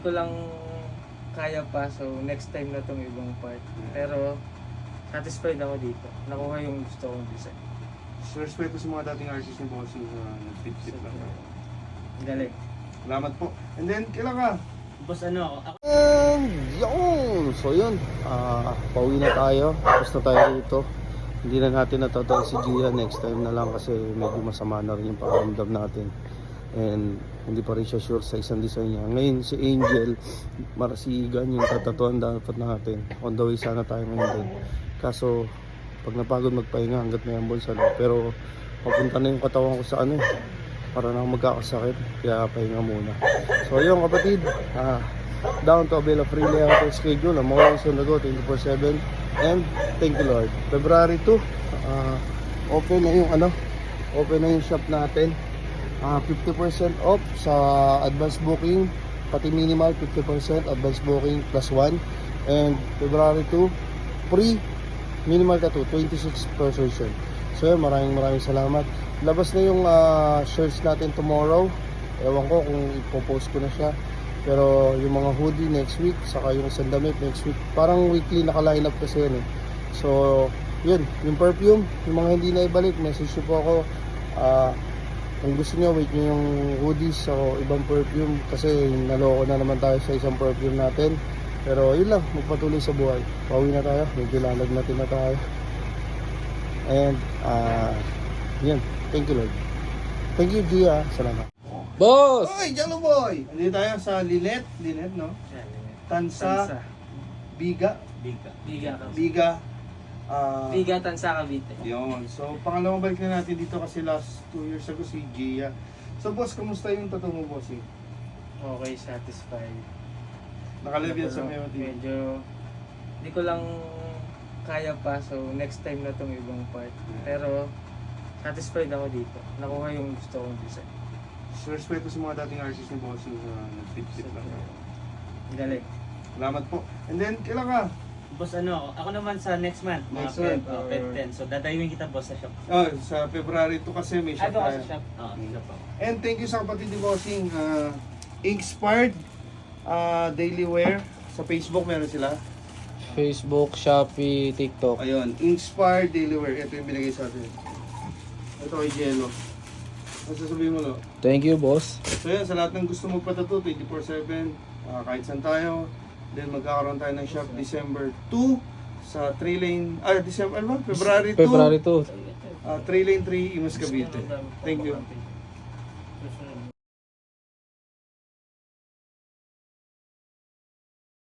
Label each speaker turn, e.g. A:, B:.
A: Hindi ko lang kaya pa, so next time na tong ibang part. Pero satisfied ako dito. Nakuha yung gusto kong design.
B: So, respeto sa mga dating artist ni Bossing na nag-fit-fit lang.
A: Galing.
B: Salamat po. And then, kailan ka?
A: Boss, ano ako?
C: Yun! So yun, pauwi na tayo. Tapos na tayo dito. Hindi na natin natatawag si Gia, next time na lang kasi medyo masama na rin yung pakaramdam natin. And hindi pa rin siya sure sa isang design niya. Ngayon si Angel, marasigan yung tatatuan dapat natin. On the way sana tayo ngayon din. Kaso pag napagod magpahinga hanggat may ambol sa loob. Pero papunta na yung katawan ko sa ano para na magkakasakit. Kaya pahinga muna. So yun kapatid, down to Abela free layout schedule. I'm always on the go 24/7. And thank you Lord. February 2, open na yung open na yung shop natin. 50% off sa advance booking, pati minimal 50% advance booking plus 1. And February 2, free minimal tattoo 26 per session. So yun, maraming salamat. Labas na yung shirts natin tomorrow. Ewan ko kung ipopost ko na siya. Pero yung mga hoodie next week, saka yung sandamit next week. Parang weekly naka-line up kasi yun eh. So yun, yung perfume, yung mga hindi na ibalik, message nyo po ako. Kung gusto nyo, wait nyo yung hoodies o ibang perfume. Kasi naloko na naman tayo sa isang perfume natin. Pero yun lang, magpatuloy sa buhay. Pauwi na tayo, medyo lalagnatin na tayo. And yun, thank you Lord. Thank you Gia, salamat.
A: Boss!
B: Oy, Jello Boy! Andito tayo sa Linet, no? Tansa, Biga,
A: Biga.
B: Biga,
A: Tansa, Cavite.
B: yun. So, pangalawang balik na natin dito kasi last 2 years ago si Gia. So, boss, kamusta yung tattoo mo, boss?
A: Okay, satisfied.
B: Nakalive yan sa Memo TV.
A: Medyo hindi ko lang kaya pa, so next time na tong ibang part. Pero satisfied ako dito. Nakuha yung gusto kong design.
B: So, respeto sa mga dating artist ni Bossing na nag-fit-fit lang.
A: Galing.
B: Salamat po. And then, kailan ka?
D: Boss, ano ako naman sa next month,
B: Next
D: Feb
B: month,
D: 10. So dadayuin kita boss sa shop.
B: Oh, sa February 2 kasi may shop
D: Doon ka
B: tayo.
D: sa shop. Oo, shop ako.
B: And thank you sa kapatid ni Bossing. Inspired Daily Wear. Sa Facebook meron sila.
C: Facebook, Shopee, TikTok.
B: Ayun, Inspired Daily Wear. Ito yung binigay sa atin. Ito kay Jello. Ano sasabihin mo, Lo?
C: Thank you boss.
B: So yun, sa lahat ng gusto magpatato, 24/7, kahit saan tayo. Then magkakaroon tayo ng shop December 2 sa 3 lane, December, ano ba? February 2.
C: February 2.
B: 3 lane 3, Imus Cavite. Thank you.